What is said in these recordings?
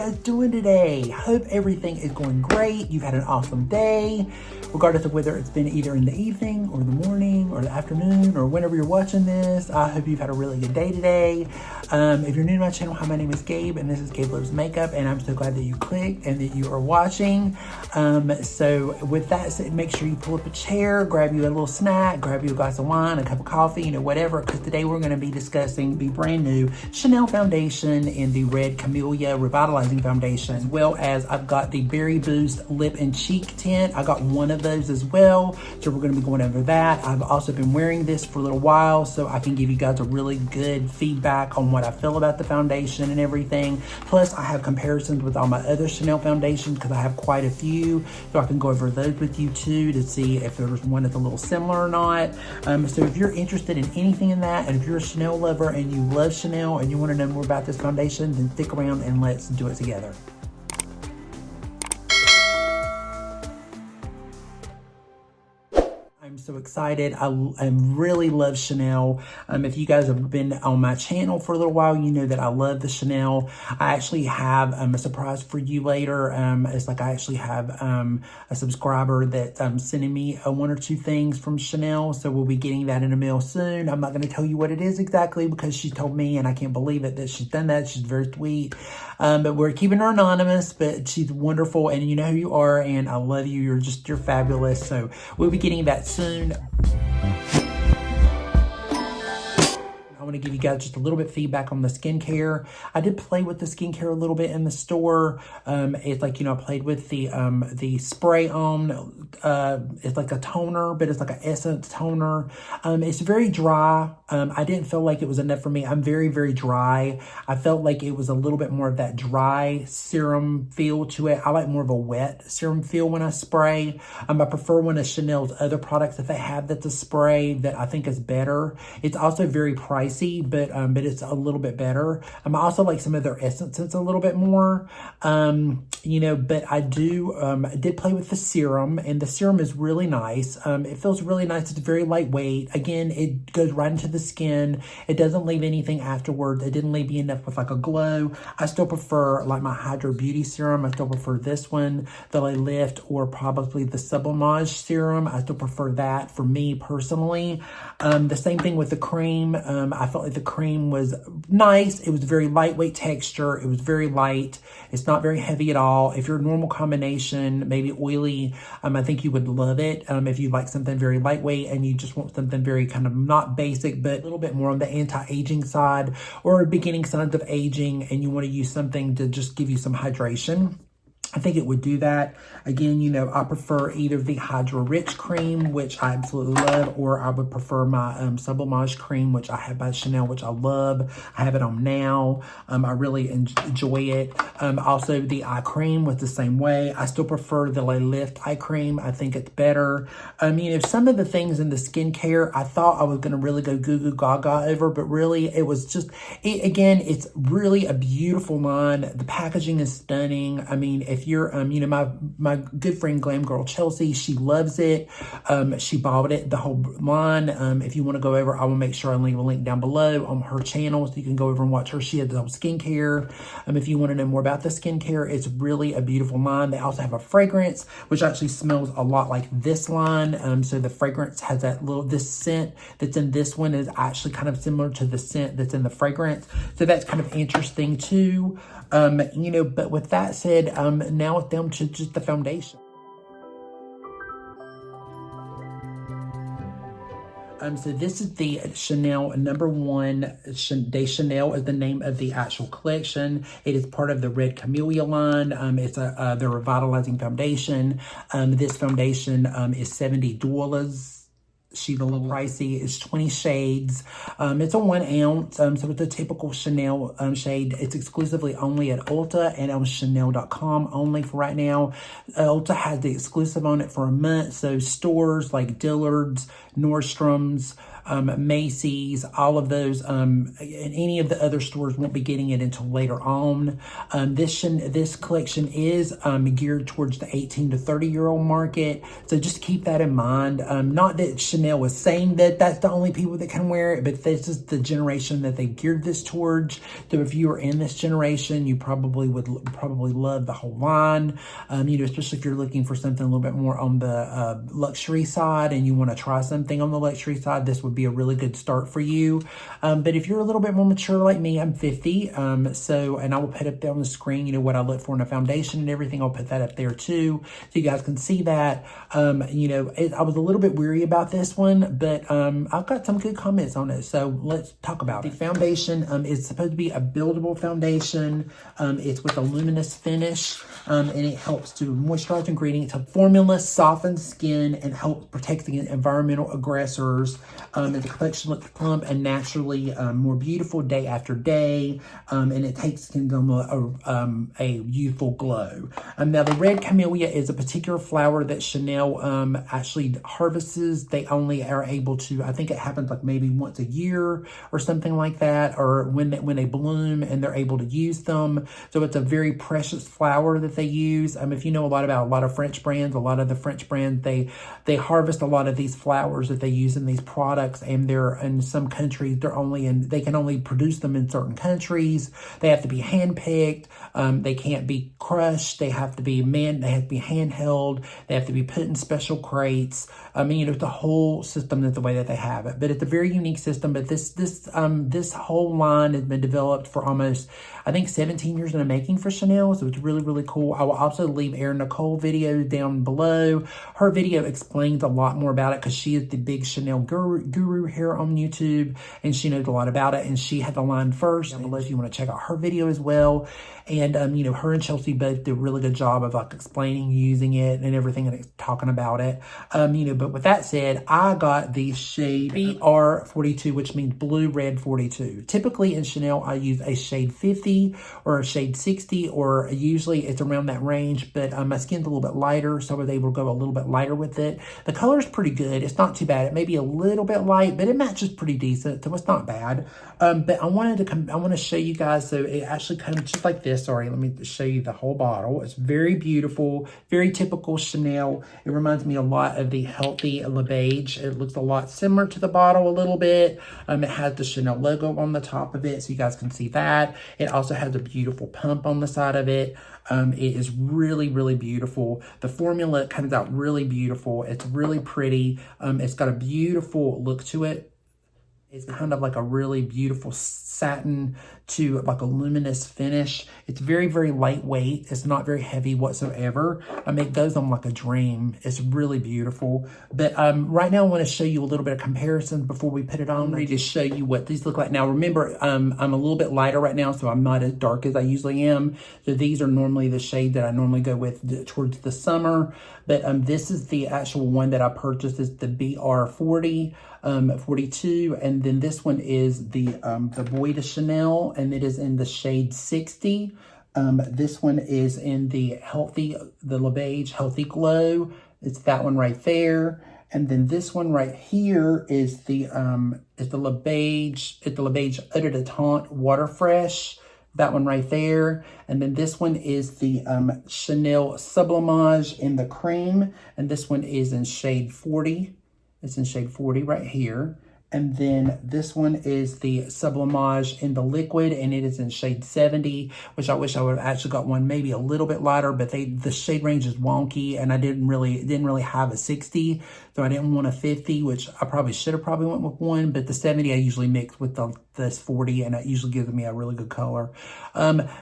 guys doing today? Hope everything is going great. You've had an awesome day, regardless of whether it's been either in the evening or the morning or the afternoon or whenever you're watching this. I hope you've had a really good day today. If you're new to my channel, hi, my name is Gabe, and this is Gabe Loves Makeup, and I'm so glad that you clicked and that you are watching. So with that said, make sure you pull up a chair, grab you a little snack, grab you a glass of wine, a cup of coffee, you know, whatever, because today we're going to be discussing the brand new Chanel foundation in the red Camellia Revitalizing foundation, as well as I've got the Berry Boost Lip and Cheek Tint. I got one of those as well, so we're going to be going over that. I've also been wearing this for a little while, so I can give you guys a really good feedback on what I feel about the foundation and everything. Plus, I have comparisons with all my other Chanel foundations because I have quite a few, so I can go over those with you too to see if there's one that's a little similar or not. So if you're interested in anything in that, and if you're a Chanel lover and you love Chanel and you want to know more about this foundation, then stick around and let's do it together. I'm so excited. I really love Chanel. If you guys have been on my channel for a little while, you know that I love the Chanel. I actually have a surprise for you later. It's like I actually have a subscriber that's sending me one or two things from Chanel, so we'll be getting that in the mail soon. I'm not going to tell you what it is exactly because she told me, and I can't believe it that she's done that. She's very sweet. But we're keeping her anonymous, but she's wonderful, and you know who you are, and I love you. You're fabulous. So we'll be getting that soon. I want to give you guys just a little bit feedback on the skincare. I did play with the skincare a little bit in the store. It's like, you know, I played with the spray on. It's like a toner, but it's like an essence toner. It's very dry. I didn't feel like it was enough for me. I'm very, very dry. I felt like it was a little bit more of that dry serum feel to it. I like more of a wet serum feel when I spray. I prefer one of Chanel's other products that they have that's a spray that I think is better. It's also very pricey, but it's a little bit better. I also like some of their essences a little bit more, you know, but I did play with the serum, and the serum is really nice. It feels really nice. It's very lightweight. Again, it goes right into the skin. It doesn't leave anything afterwards. It didn't leave me enough with like a glow. I still prefer like my Hydro Beauty serum. I still prefer this one, the Lay Lift, or probably the Sublimage serum. I still prefer that for me personally. The same thing with the cream. I felt like the cream was nice. It was very lightweight texture. It was very light. It's not very heavy at all. If you're a normal combination, maybe oily, I think you would love it. If you like something very lightweight and you just want something very kind of not basic, but a little bit more on the anti-aging side or beginning signs of aging, and you want to use something to just give you some hydration, I think it would do that. Again, you know, I prefer either the Hydra Rich cream, which I absolutely love, or I would prefer my Sublimage cream, which I have by Chanel, which I love. I have it on now. I really enjoy it. Also, the eye cream was the same way. I still prefer the Lay Lift eye cream. I think it's better. I mean, if some of the things in the skincare, I thought I was going to really go goo goo gaga over, but really it was just, again, it's really a beautiful line. The packaging is stunning. I mean, if you're, you know, my good friend GlamGirlChelsea, she loves it. She bought it, the whole line. If you want to go over, I will make sure I leave a link down below on her channel so you can go over and watch her. She has the whole skincare. If you want to know more about the skincare, it's really a beautiful line. They also have a fragrance, which actually smells a lot like this line. So the fragrance has that this scent that's in this one is actually kind of similar to the scent that's in the fragrance. So that's kind of interesting too. You know, but with that said, now it's down to just the foundation. So this is the Chanel #1. De Chanel is the name of the actual collection. It is part of the Red Camellia line. It's the Revitalizing foundation. This foundation is $70. She's a little pricey. It's 20 shades. It's a 1 ounce. So it's a typical Chanel shade. It's exclusively only at Ulta and on Chanel.com only for right now. Ulta has the exclusive on it for a month. So stores like Dillard's, Nordstrom's, Macy's, all of those, and any of the other stores won't be getting it until later on. This collection is geared towards the 18 to 30-year-old market, so just keep that in mind. Not that Chanel was saying that that's the only people that can wear it, but this is the generation that they geared this towards. So if you are in this generation, you probably would love the whole line. Especially if you're looking for something a little bit more on the luxury side and you want to try something on the luxury side, this would be a really good start for you. But if you're a little bit more mature like me, I'm 50, and I will put up there on the screen, what I look for in a foundation and everything. I'll put that up there too, so you guys can see that. I was a little bit weary about this one, but I've got some good comments on it, so let's talk about it. The foundation is supposed to be a buildable foundation. It's with a luminous finish, and it helps to moisturize ingredients. The formula softens skin and helps protect against environmental aggressors. And the complexion looks plump and naturally more beautiful day after day, and it takes skin to a youthful glow. Now, the red camellia is a particular flower that Chanel actually harvests. They only are able to, I think it happens like maybe once a year or something like that, or when they bloom and they're able to use them. So it's a very precious flower that they use. If you know a lot of French brands, a lot of the French brands, they harvest a lot of these flowers that they use in these products, and they're in some countries, they can only produce them in certain countries. They have to be handpicked. They can't be crushed. They have to be handheld. They have to be put in special crates. It's the whole system is the way that they have it. But it's a very unique system. But this whole line has been developed for almost, I think, 17 years in the making for Chanel. So it's really, really cool. I will also leave Erin Nicole videos down below. Her video explains a lot more about it because she is the big Chanel guru here on YouTube, and she knows a lot about it, and she had the line first. Down below if you want to check out her video as well. And her and Chelsea both do a really good job of like explaining using it and everything and talking about it. But with that said, I got the shade BR42, which means blue red 42. Typically in Chanel, I use a shade 50 or a shade 60, or usually it's around that range, but my skin's a little bit lighter, so I was able to go a little bit lighter with it. The color is pretty good. It's not too bad. It may be a little bit light, but it matches pretty decent, so it's not bad. But I want to show you guys, so it actually comes just like this. Sorry, let me show you the whole bottle. It's very beautiful, very typical Chanel. It reminds me a lot of the Healthy Le Beige. It looks a lot similar to the bottle a little bit. It has the Chanel logo on the top of it, so you guys can see that. It also has a beautiful pump on the side of it. It is really, really beautiful. The formula comes out really beautiful. It's really pretty. It's got a beautiful look to it. It's kind of like a really beautiful satin to like a luminous finish. It's very, very lightweight. It's not very heavy whatsoever. It goes on like a dream. It's really beautiful. But right now I want to show you a little bit of comparisons before we put it on. I'm ready to show you what these look like. Now remember, I'm a little bit lighter right now, so I'm not as dark as I usually am. So these are normally the shade that I normally go with towards the summer. But this is the actual one that I purchased. It's the BR40. 42, and then this one is the Bois de Chanel, and it is in the shade 60. This one is in the Le Beige Healthy Glow. It's that one right there. And then this one right here is the Le Beige Eau de Détente Water Fresh. That one right there. And then this one is the Chanel Sublimage in the cream, and this one is in shade 40. It's in shade 40 right here. And then this one is the Sublimage in the liquid, and it is in shade 70, which I wish I would have actually got one maybe a little bit lighter, but the shade range is wonky, and I didn't really have a 60, so I didn't want a 50, which I should have went with one, but the 70 I usually mix with this 40, and it usually gives me a really good color.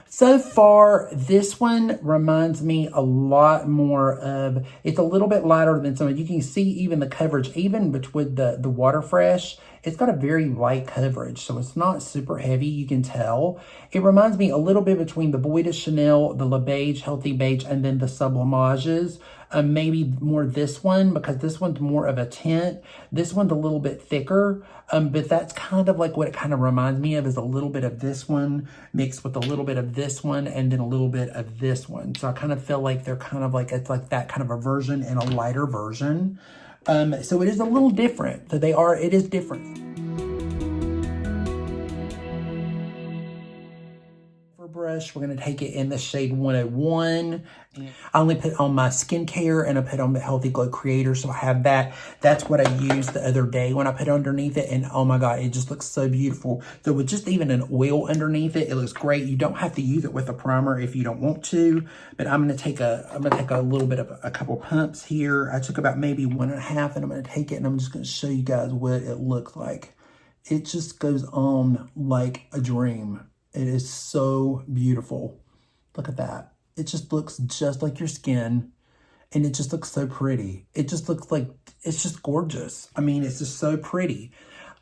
So far, this one reminds me a lot more of, it's a little bit lighter than some. You can see even the coverage, even between the Water Fresh, it's got a very light coverage, so it's not super heavy, you can tell. It reminds me a little bit between the Bois de Chanel, the Le Beige, Healthy Beige, and then the Sublimages. Maybe more this one, because this one's more of a tint. This one's a little bit thicker, but that's kind of like what it kind of reminds me of, is a little bit of this one mixed with a little bit of this one and then a little bit of this one. So I kind of feel like they're kind of like, it's like that kind of a version and a lighter version. So it is a little different. So it is different. Brush, we're going to take it in the shade 101. I only put on my skincare and I put on the Healthy Glow Creator, so I have that. That's what I used the other day when I put it underneath it, and oh my god, it just looks so beautiful. So with just even an oil underneath it, it looks great. You don't have to use it with a primer if you don't want to, but I'm going to take a little bit of a couple pumps here. I took about maybe 1.5, and I'm going to take it and I'm just going to show you guys what it looks like. It just goes on like a dream. It is so beautiful. Look at that. It just looks just like your skin, and it just looks so pretty. It just looks like, it's just gorgeous. I mean, it's just so pretty.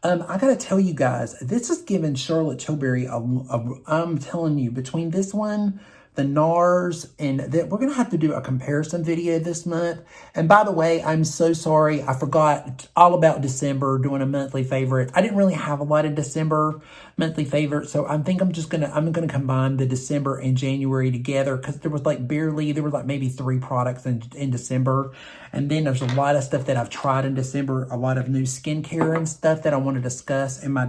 I gotta tell you guys, this is giving Charlotte Tilbury I'm telling you, between this one, the NARS, and that we're gonna have to do a comparison video this month. And by the way, I'm so sorry, I forgot all about December, doing a monthly favorite. I didn't really have a lot of December monthly favorites, so I think I'm gonna combine the December and January together, because there was like maybe 3 products in December, and then there's a lot of stuff that I've tried in December, a lot of new skincare and stuff that I want to discuss in my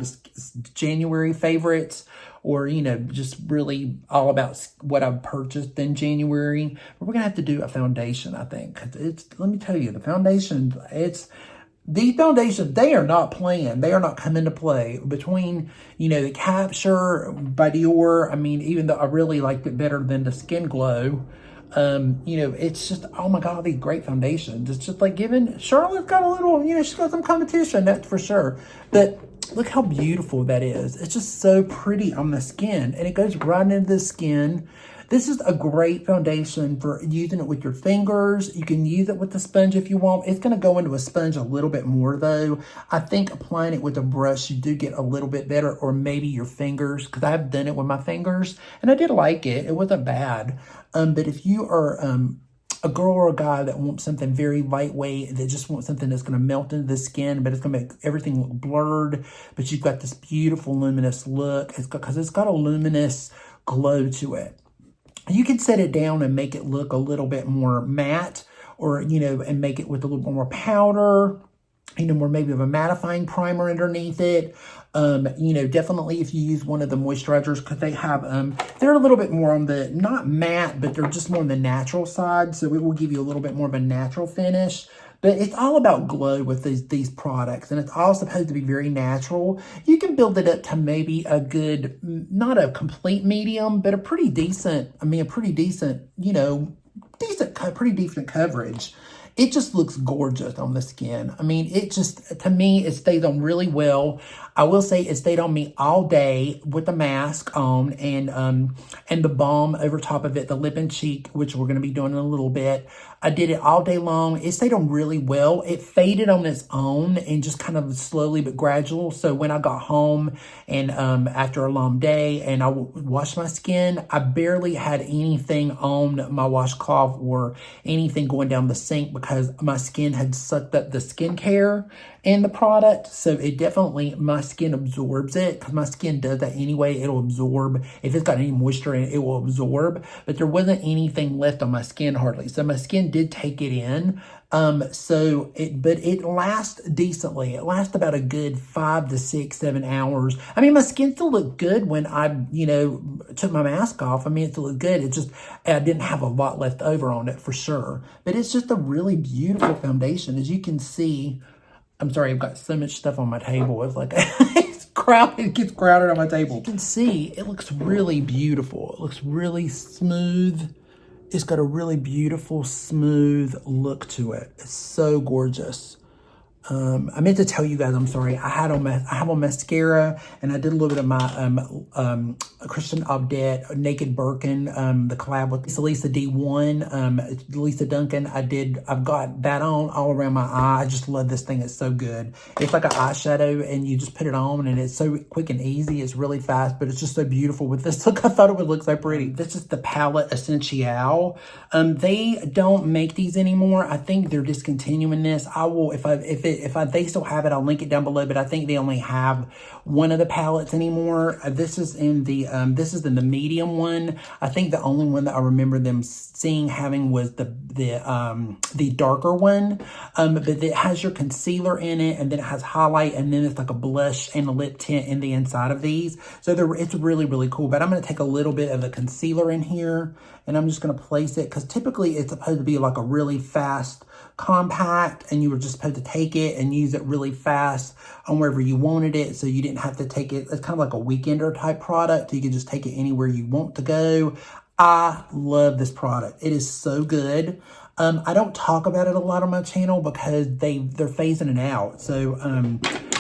January favorites, or, you know, just really all about what I've purchased in January. But we're going to have to do a foundation, I think. Let me tell you, the foundation, these foundations, they are not playing. They are not coming to play. Between, you know, the Capture by Dior, I mean, even though I really liked it better than the Skin Glow, you know, it's just, oh my god, these great foundations. It's just like Charlotte's got a little, you know, she's got some competition, that's for sure. But look how beautiful that is. It's just so pretty on the skin, and it goes right into the skin. This is a great foundation for using it with your fingers. You can use it with the sponge if you want. It's going to go into a sponge a little bit more, though. I think applying it with a brush, you do get a little bit better, or maybe your fingers, because I've done it with my fingers, and I did like it. It wasn't bad. But if you are a girl or a guy that wants something very lightweight, that just wants something that's going to melt into the skin, but it's going to make everything look blurred, but you've got this beautiful luminous look, because it's got a luminous glow to it. You can set it down and make it look a little bit more matte, or, you know, and make it with a little bit more powder, you know, more maybe of a mattifying primer underneath it. You know, definitely if you use one of the moisturizers, because they have, they're a little bit more on the, not matte, but they're just more on the natural side. So it will give you a little bit more of a natural finish. But it's all about glow with these products, and it's all supposed to be very natural. You can build it up to maybe a good, not a complete medium, but a pretty decent, you know, pretty decent coverage. It just looks gorgeous on the skin. I mean, it just, to me, it stays on really well. I will say it stayed on me all day with the mask on, and the balm over top of it, the Lip and Cheek, which we're going to be doing in a little bit. I did it all day long. It stayed on really well. It faded on its own, and just kind of slowly but gradual. So when I got home and after a long day and I washed my skin, I barely had anything on my washcloth or anything going down the sink, because my skin had sucked up the skincare and the product. So it definitely, my skin absorbs it, because my skin does that anyway. It'll absorb. If it's got any moisture in it, it will absorb. But there wasn't anything left on my skin hardly. So my skin did take it in. But it lasts decently. It lasts about a good 5 to 6, 7 hours. I mean, my skin still looked good when I, you know, took my mask off. I mean, it still looked good. It just, I didn't have a lot left over on it for sure. But it's just a really beautiful foundation. As you can see, I'm sorry, I've got so much stuff on my table. It's like, it's crowded. It gets crowded on my table. You can see, it looks really beautiful. It looks really smooth. It's got a really beautiful, smooth look to it. It's so gorgeous. I meant to tell you guys, I'm sorry, I have on mascara, and I did a little bit of my Christian Obdet Naked Birkin, the collab with Lisa D1, Lisa Duncan. I've got that on all around my eye. I just love this thing. It's so good. It's like an eyeshadow, and you just put it on, and it's so quick and easy. It's really fast, but it's just so beautiful with this look. I thought it would look so pretty. This is the palette Essentielle. They don't make these anymore. I think they're discontinuing this. I will, if it. They still have it, I'll link it down below, but I think they only have one of the palettes anymore. This is in the medium one. I think the only one that I remember them having was the darker one. But it has your concealer in it, and then it has highlight, and then it's like a blush and a lip tint in the inside of these. So it's really, really cool. But I'm going to take a little bit of the concealer in here, and I'm just going to place it, because typically it's supposed to be like a really fast compact, and you were just supposed to take it and use it really fast on wherever you wanted it, so you didn't have to take it. It's kind of like a weekender type product. You can just take it anywhere you want to go. I love this product. It is so good. I don't talk about it a lot on my channel because they're phasing it out. So,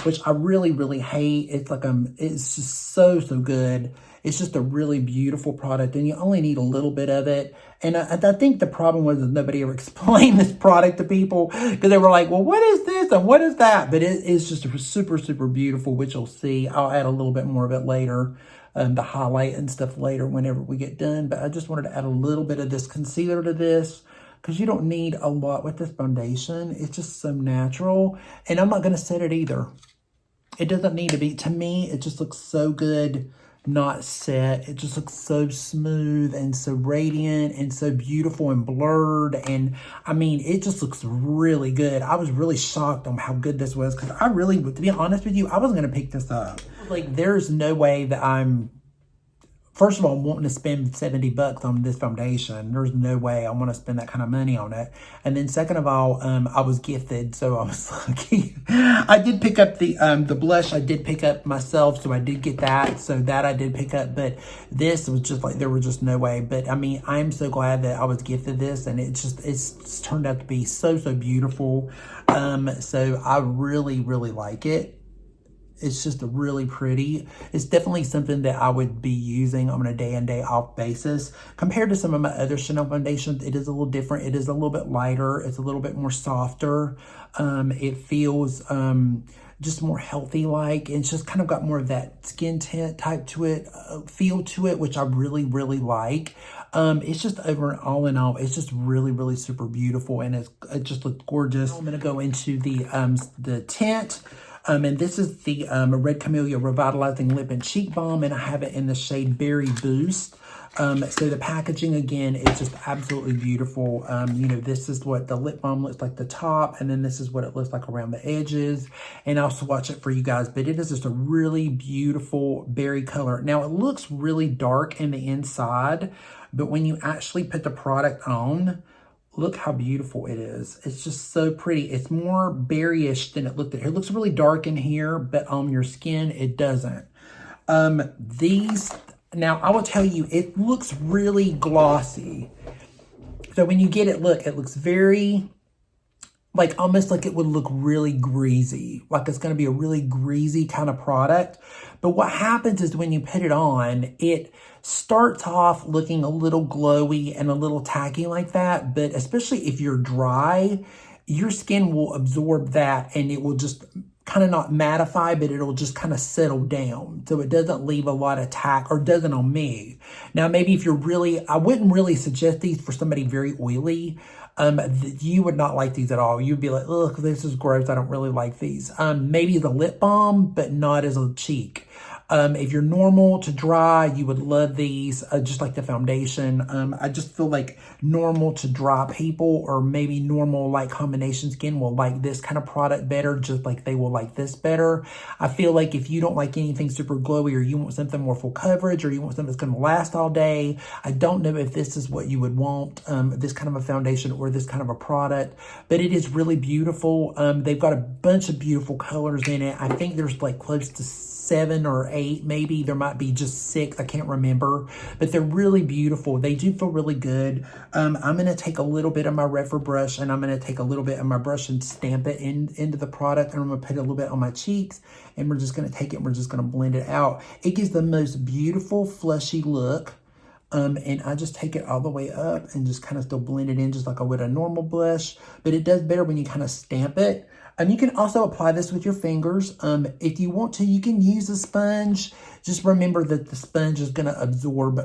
which I really, really hate. It's like, it's just so good. It's just a really beautiful product, and you only need a little bit of it. And I think the problem was that nobody ever explained this product to people, because they were like, well, what is this and what is that? But it is just super, super beautiful, which you'll see. I'll add a little bit more of it later, the highlight and stuff later whenever we get done. But I just wanted to add a little bit of this concealer to this, because you don't need a lot with this foundation. It's just so natural. And I'm not going to set it either. It doesn't need to be. To me, it just looks so good not set. It just looks so smooth and so radiant and so beautiful and blurred. And I mean, it just looks really good. I was really shocked on how good this was, because I really, to be honest with you, I wasn't going to pick this up. Like, there's no way that I'm, first of all, wanting to spend $70 on this foundation. There's no way I want to spend that kind of money on it. And then second of all, I was gifted, so I was lucky. I did pick up the blush. I did pick up myself, so I did get that. So that I did pick up, but this was just like, there was just no way. But I mean, I'm so glad that I was gifted this, and it's turned out to be so beautiful. So I really, really like it. It's just really pretty. It's definitely something that I would be using on a day in, day off basis. Compared to some of my other Chanel foundations, it is a little different. It is a little bit lighter. It's a little bit more softer. It feels just more healthy-like. It's just kind of got more of that skin tint type to it, feel to it, which I really, really like. It's just all in all, it's just really, really super beautiful, and it just looks gorgeous. I'm going to go into the tint. And this is the Red Camellia Revitalizing Lip and Cheek Balm, and I have it in the shade Berry Boost. So the packaging, again, is just absolutely beautiful. You know, this is what the lip balm looks like, the top, and then this is what it looks like around the edges. And I'll swatch it for you guys, but it is just a really beautiful berry color. Now, it looks really dark in the inside, but when you actually put the product on, look how beautiful it is. It's just so pretty. It's more berryish than it looked at here. It looks really dark in here, but on your skin, it doesn't. Now I will tell you, it looks really glossy. So when you get it, look, it looks very, like almost like it would look really greasy. Like it's going to be a really greasy kind of product. But what happens is when you put it on, it starts off looking a little glowy and a little tacky like that. But especially if you're dry, your skin will absorb that, and it will just kind of not mattify, but it'll just kind of settle down. So it doesn't leave a lot of tack, or doesn't on me. Now, maybe if you're really, I wouldn't really suggest these for somebody very oily. You would not like these at all. You'd be like, ugh, this is gross. I don't really like these. Maybe the lip balm, but not as a cheek. If you're normal to dry, you would love these, just like the foundation. I just feel like normal to dry people, or maybe normal like combination skin, will like this kind of product better, just like they will like this better. I feel like if you don't like anything super glowy, or you want something more full coverage, or you want something that's going to last all day, I don't know if this is what you would want, this kind of a foundation or this kind of a product, but it is really beautiful. They've got a bunch of beautiful colors in it. I think there's like close to 7 or 8, maybe. There might be just 6, I can't remember, but they're really beautiful. They do feel really good. I'm going to take a little bit of my Refer brush, and I'm going to take a little bit of my brush and stamp it into the product, and I'm going to put a little bit on my cheeks, and we're just going to take it and we're just going to blend it out. It gives the most beautiful fleshy look. And I just take it all the way up and just kind of still blend it in just like I would a normal blush, but it does better when you kind of stamp it. You can also apply this with your fingers. If you want to, you can use a sponge Just remember that the sponge is going to absorb,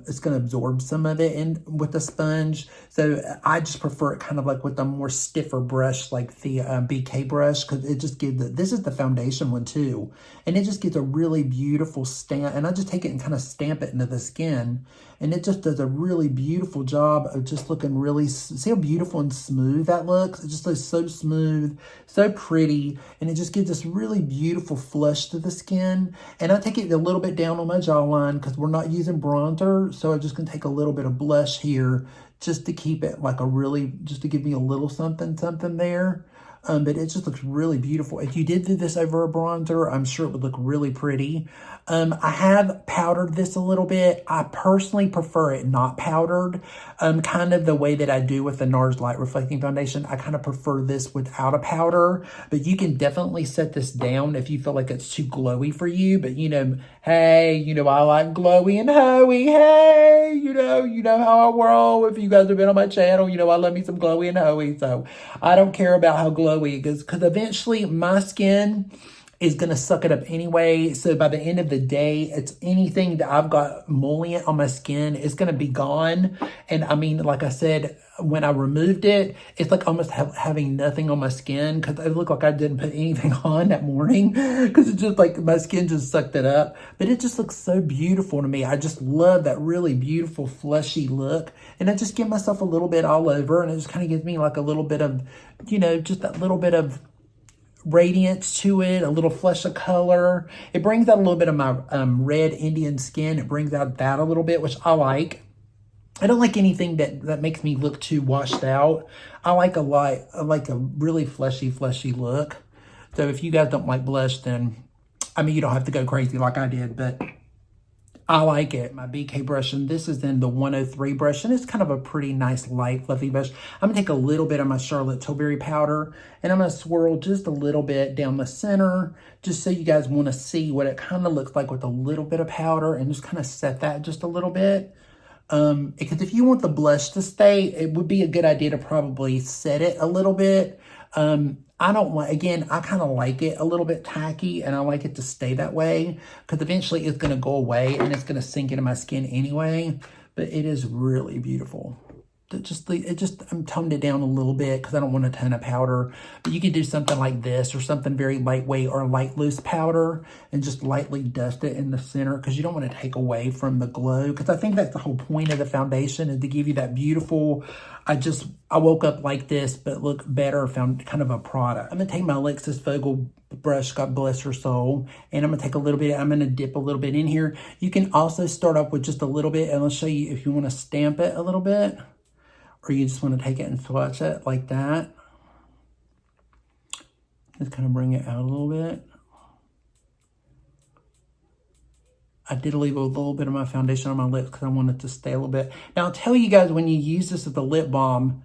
it's going to absorb some of it in with the sponge. So I just prefer it kind of like with a more stiffer brush, like the BK brush, because it just gives this is the foundation one too. And it just gives a really beautiful stamp. And I just take it and kind of stamp it into the skin. And it just does a really beautiful job of just looking really, see how beautiful and smooth that looks? It just looks so smooth, so pretty, and it just gives this really beautiful flush to the skin. And I take it a little bit down on my jawline because we're not using bronzer, so I'm just gonna take a little bit of blush here just to keep it like a really, just to give me a little something there. But it just looks really beautiful. If you did do this over a bronzer, I'm sure it would look really pretty. I have powdered this a little bit. I personally prefer it not powdered. Kind of the way that I do with the NARS Light Reflecting Foundation. I kind of prefer this without a powder. But you can definitely set this down if you feel like it's too glowy for you. But you know, hey, you know I like glowy and hoey. Hey, you know how I roll. If you guys have been on my channel, you know I love me some glowy and hoey. So I don't care about how glowy it is, because eventually my skin is going to suck it up anyway. So by the end of the day, it's anything that I've got emollient on my skin is going to be gone. And I mean, like I said, when I removed it, it's like almost having nothing on my skin, because it looked like I didn't put anything on that morning, because it's just like my skin just sucked it up. But it just looks so beautiful to me. I just love that really beautiful fleshy look. And I just give myself a little bit all over, and it just kind of gives me like a little bit of, you know, just that little bit of radiance to it, a little flush of color. It brings out a little bit of my red Indian skin. It brings out that a little bit, which I like. I don't like anything that makes me look too washed out. I like a really fleshy look. So if you guys don't like blush, then I mean, you don't have to go crazy like I did, but I like it. My BK brush, and this is in the 103 brush, and it's kind of a pretty nice, light, fluffy brush. I'm going to take a little bit of my Charlotte Tilbury powder, and I'm going to swirl just a little bit down the center, just so you guys want to see what it kind of looks like with a little bit of powder, and just kind of set that just a little bit. Because if you want the blush to stay, it would be a good idea to probably set it a little bit. I don't like, again, I kind of like it a little bit tacky, and I like it to stay that way, because eventually it's going to go away and it's going to sink into my skin anyway. But it is really beautiful. I'm toned it down a little bit because I don't want a ton of powder. But you could do something like this, or something very lightweight or light loose powder, and just lightly dust it in the center, because you don't want to take away from the glow. Because I think that's the whole point of the foundation, is to give you that beautiful, I woke up like this, but look better, found kind of a product. I'm going to take my Alexis Vogel brush, God bless her soul, and I'm going to take a little bit, I'm going to dip a little bit in here. You can also start off with just a little bit, and I'll show you if you want to stamp it a little bit, or you just want to take it and swatch it like that. Just kind of bring it out a little bit. I did leave a little bit of my foundation on my lips because I wanted to stay a little bit. Now, I'll tell you guys, when you use this as a lip balm,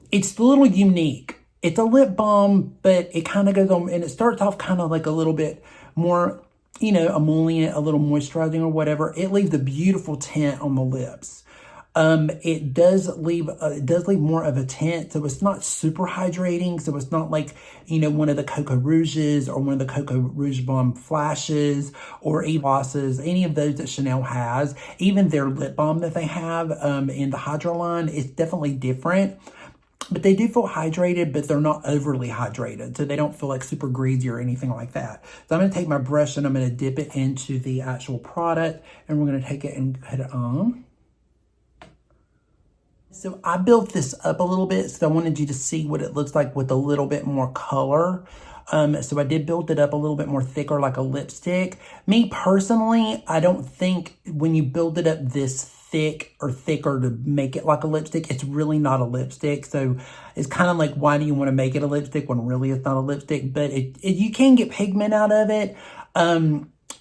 it's a little unique. It's a lip balm, but it kind of goes on, and it starts off kind of like a little bit more, you know, emollient, a little moisturizing or whatever. It leaves a beautiful tint on the lips. It does leave more of a tint, so it's not super hydrating. So it's not like, you know, one of the Coco Rouges or one of the Coco Rouge Balm Flashes or glosses, any of those that Chanel has. Even their lip balm that they have in the Hydra line is definitely different. But they do feel hydrated, but they're not overly hydrated. So they don't feel like super greasy or anything like that. So I'm going to take my brush and I'm going to dip it into the actual product, and we're going to take it and put it on. So I built this up a little bit, so I wanted you to see what it looks like with a little bit more color. So I did build it up a little bit more thicker, like a lipstick. Me personally, I don't think when you build it up this thick or thicker to make it like a lipstick, it's really not a lipstick. So it's kind of like, why do you want to make it a lipstick when really it's not a lipstick? But you can get pigment out of it.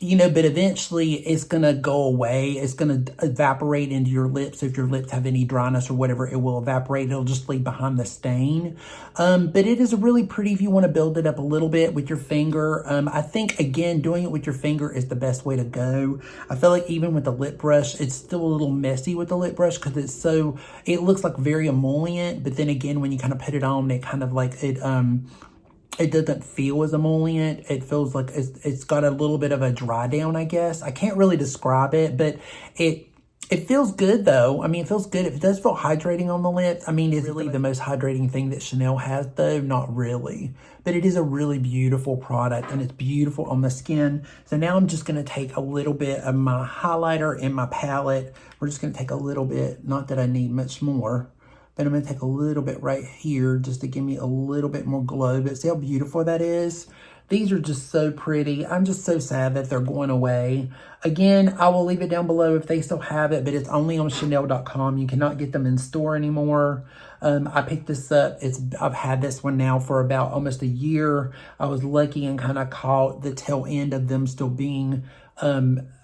You know, but eventually it's going to go away. It's going to evaporate into your lips. If your lips have any dryness or whatever, it will evaporate. It'll just leave behind the stain. But it is really pretty if you want to build it up a little bit with your finger. I think, again, doing it with your finger is the best way to go. I feel like even with the lip brush, it's still a little messy with the lip brush because it looks like very emollient. But then again, when you kind of put it on, it kind of like, it doesn't feel as emollient. It feels like it's got a little bit of a dry down, I guess. I can't really describe it, but it feels good though. I mean, it feels good. It does feel hydrating on the lips. I mean, is it really the most hydrating thing that Chanel has though? Not really. But it is a really beautiful product and it's beautiful on the skin. So now I'm just gonna take a little bit of my highlighter in my palette. We're just gonna take a little bit, not that I need much more, but I'm gonna take a little bit right here just to give me a little bit more glow. But see how beautiful that is? These are just so pretty. I'm just so sad that they're going away. Again, I will leave it down below if they still have it, but it's only on Chanel.com. You cannot get them in store anymore. I picked this up. I've had this one now for about almost a year. I was lucky and kind of caught the tail end of them still being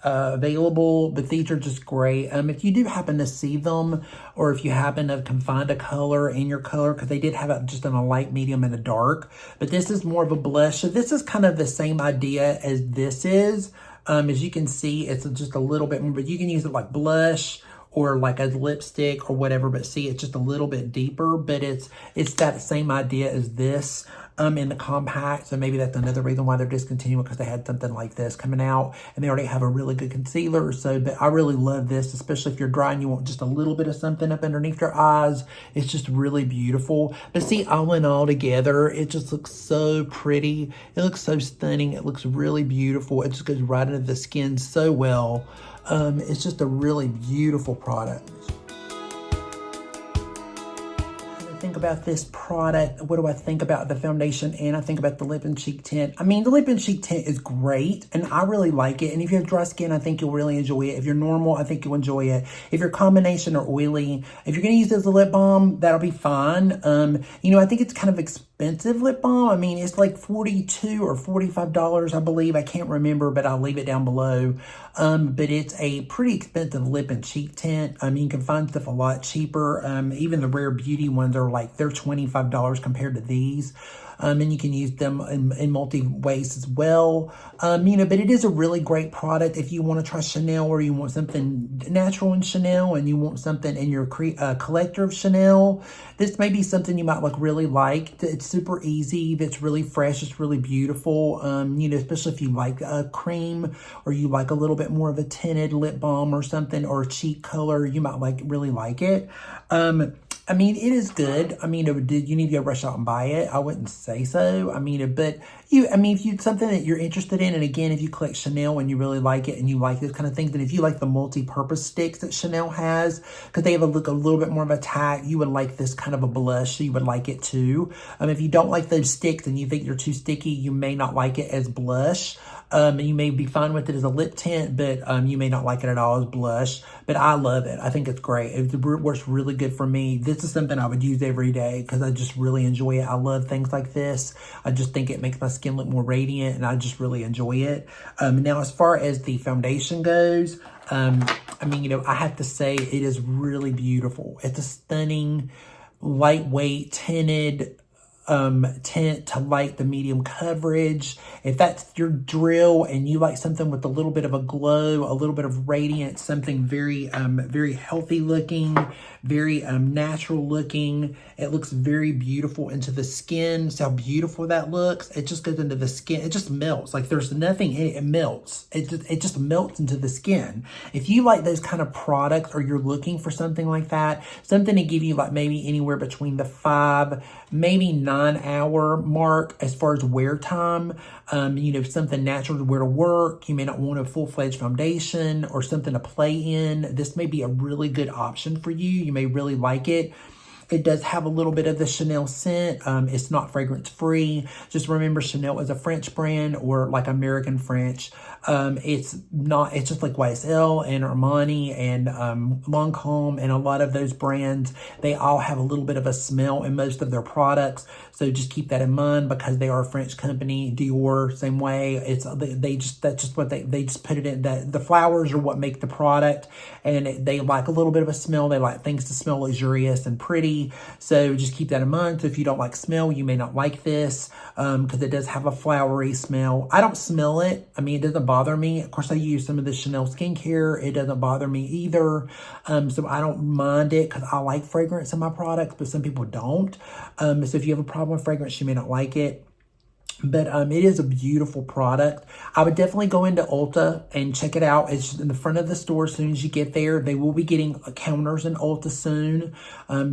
available, but these are just great. If you do happen to see them, or if you happen to find a color in your color, because they did have it just in a light, medium, and a dark, but this is more of a blush. So this is kind of the same idea as this is. As you can see, it's just a little bit more, but you can use it like blush or like a lipstick or whatever, but see, it's just a little bit deeper, but it's that same idea as this. In the compact, so maybe that's another reason why they're discontinuing, because they had something like this coming out and they already have a really good concealer. So, but I really love this, especially if you're dry and you want just a little bit of something up underneath your eyes. It's just really beautiful. But see, all in all together, it just looks so pretty. It looks so stunning. It looks really beautiful. It just goes right into the skin so well. It's just a really beautiful product. Think about this product. What do I think about the foundation? And I think about the lip and cheek tint. I mean, the lip and cheek tint is great and I really like it. And if you have dry skin, I think you'll really enjoy it. If you're normal, I think you'll enjoy it. If you're combination or oily, if you're going to use it as a lip balm, that'll be fine. You know, I think it's kind of expensive lip balm. I mean, it's like $42 or $45, I believe. I can't remember, but I'll leave it down below. But it's a pretty expensive lip and cheek tint. I mean, you can find stuff a lot cheaper. Even the Rare Beauty ones are like, they're $25 compared to these. And you can use them in multi ways as well. You know, but it is a really great product if you want to try Chanel, or you want something natural in Chanel and you want something in your collector of Chanel. This may be something you might really like. It's super easy. It's really fresh. It's really beautiful. You know, especially if you like a cream or you like a little bit more of a tinted lip balm or something, or a cheek color, you might really like it. I mean, it is good. I mean, did you need to go rush out and buy it? I wouldn't say so. I mean, but if you something that you're interested in, and again, if you collect Chanel and you really like it and you like this kind of thing, then if you like the multi-purpose sticks that Chanel has, because they have a little bit more of a tack, you would like this kind of a blush, so you would like it too. If you don't like those sticks and you think they're too sticky, you may not like it as blush. You may be fine with it as a lip tint, but you may not like it at all as blush. But I love it. I think it's great. It works really good for me. This is something I would use every day because I just really enjoy it. I love things like this. I just think it makes my skin look more radiant, and I just really enjoy it. Now, as far as the foundation goes, I mean, you know, I have to say it is really beautiful. It's a stunning, lightweight, tinted tint to light the medium coverage. If that's your drill and you like something with a little bit of a glow, a little bit of radiance, something very very healthy looking, very natural looking, it looks very beautiful into the skin. See how beautiful that looks? It just goes into the skin. It just melts. Like there's nothing in it. It melts. It just melts into the skin. If you like those kind of products, or you're looking for something like that, something to give you like maybe anywhere between the 5, maybe 9 hour mark as far as wear time, you know, something natural to wear to work. You may not want a full-fledged foundation or something to play in. This may be a really good option for you. You may really like it. It does have a little bit of the Chanel scent. It's not fragrance free. Just remember, Chanel is a French brand, or like American French. It's just like YSL and Armani and Lancome and a lot of those brands. They all have a little bit of a smell in most of their products. So just keep that in mind, because they are a French company. Dior, same way. That's just what they just put it in. The flowers are what make the product, and they like a little bit of a smell. They like things to smell luxurious and pretty. So just keep that in mind. So if you don't like smell, you may not like this, because it does have a flowery smell. I don't smell it. I mean, it doesn't bother me. Of course, I use some of the Chanel skincare. It doesn't bother me either. So I don't mind it, because I like fragrance in my products, but some people don't. So if you have a problem with fragrance, you may not like it. But it is a beautiful product. I would definitely go into Ulta and check it out. It's in the front of the store as soon as you get there. They will be getting counters in Ulta soon.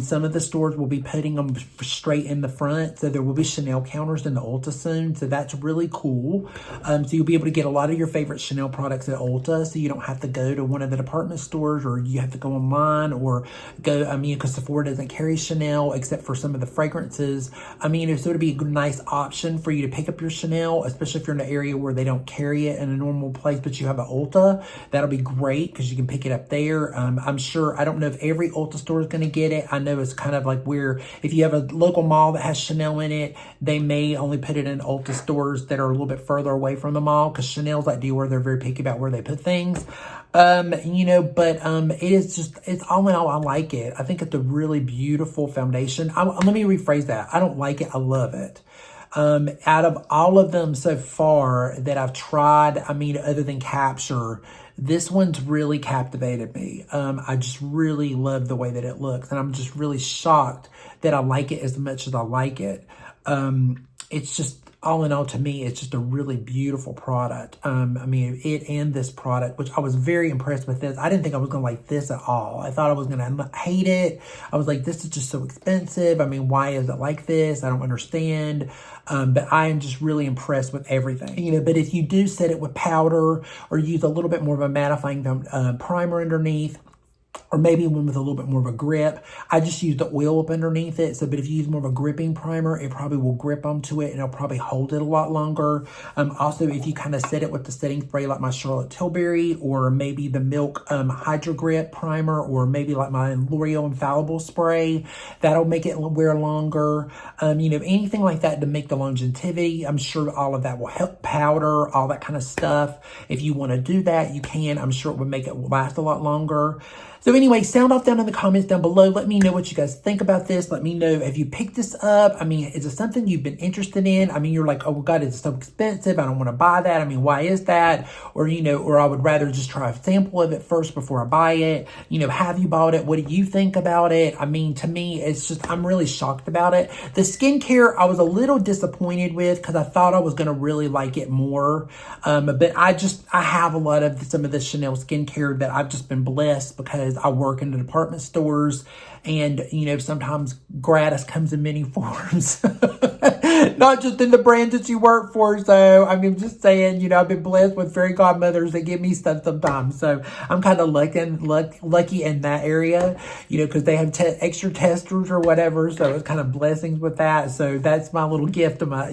Some of the stores will be putting them straight in the front. So there will be Chanel counters in the Ulta soon. So that's really cool. So you'll be able to get a lot of your favorite Chanel products at Ulta. So you don't have to go to one of the department stores, or you have to go online, or go, because Sephora doesn't carry Chanel except for some of the fragrances. So it'll be a nice option for you to pick up your Chanel, especially if you're in an area where they don't carry it in a normal place, but you have an Ulta. That'll be great because you can pick it up there. I'm sure, I don't know if every Ulta store is going to get it. I know it's kind of like where if you have a local mall that has Chanel in it, they may only put it in Ulta stores that are a little bit further away from the mall, because Chanel's that deal where they're very picky about where they put things. But it is just, it's all in all, I like it. I think it's a really beautiful foundation. Let me rephrase that. I don't like it. I love it. Out of all of them so far that I've tried, other than Capture, this one's really captivated me. I just really love the way that it looks, and I'm just really shocked that I like it as much as I like it. It's just, all in all, to me, it's just a really beautiful product. It and this product, which I was very impressed with this. I didn't think I was going to like this at all. I thought I was going to hate it. I was like, this is just so expensive. Why is it like this? I don't understand. But I am just really impressed with everything. But if you do set it with powder, or use a little bit more of a mattifying primer underneath, or maybe one with a little bit more of a grip. I just use the oil up underneath it. But if you use more of a gripping primer, it probably will grip onto it and it'll probably hold it a lot longer. Also, if you kind of set it with the setting spray like my Charlotte Tilbury, or maybe the Milk Hydro Grip primer, or maybe like my L'Oreal Infallible spray, that'll make it wear longer. Anything like that to make the longevity. I'm sure all of that will help. Powder, all that kind of stuff. If you want to do that, you can. I'm sure it would make it last a lot longer. So anyway, sound off down in the comments down below. Let me know what you guys think about this. Let me know if you picked this up. Is it something you've been interested in? You're like, oh God, it's so expensive. I don't want to buy that. Why is that? Or, or I would rather just try a sample of it first before I buy it. Have you bought it? What do you think about it? To me, it's just, I'm really shocked about it. The skincare, I was a little disappointed with, because I thought I was going to really like it more. But I have a lot of some of the Chanel skincare that I've just been blessed, because I work in the department stores, and sometimes gratis comes in many forms, not just in the brands that you work for. So I'm just saying, I've been blessed with fairy godmothers that give me stuff sometimes. So I'm kind of lucky in that area, because they have extra testers or whatever. So it's kind of blessings with that. So that's my little gift of my,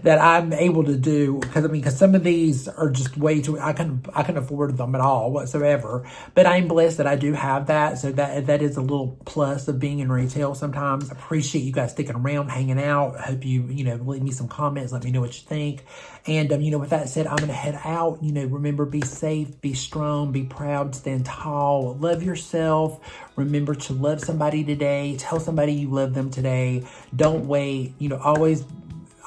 that I'm able to do, because some of these are just way too, I can afford them at all whatsoever. But I'm blessed that I do have that. So that is a little plus of being in retail sometimes. I appreciate you guys sticking around, hanging out. I hope you leave me some comments, let me know what you think. And with that said, I'm gonna head out. Remember, be safe, be strong, be proud, stand tall, love yourself. Remember to love somebody today. Tell somebody you love them today. Don't wait.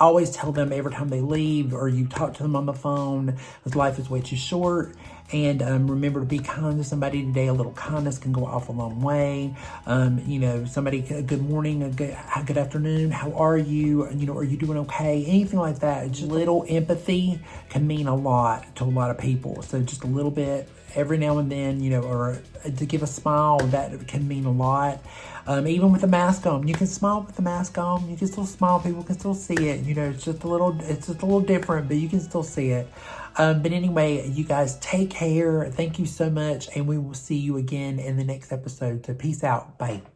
Always tell them every time they leave, or you talk to them on the phone, because life is way too short. And remember to be kind to somebody today. A little kindness can go off a long way. Somebody, good morning, a good afternoon, how are you? Are you doing okay? Anything like that. Just little empathy can mean a lot to a lot of people. So just a little bit every now and then, or to give a smile, that can mean a lot. Even with the mask on, you can smile with the mask on. You can still smile. People can still see it. It's just a little different, but you can still see it. But anyway, you guys take care. Thank you so much. And we will see you again in the next episode. So peace out. Bye.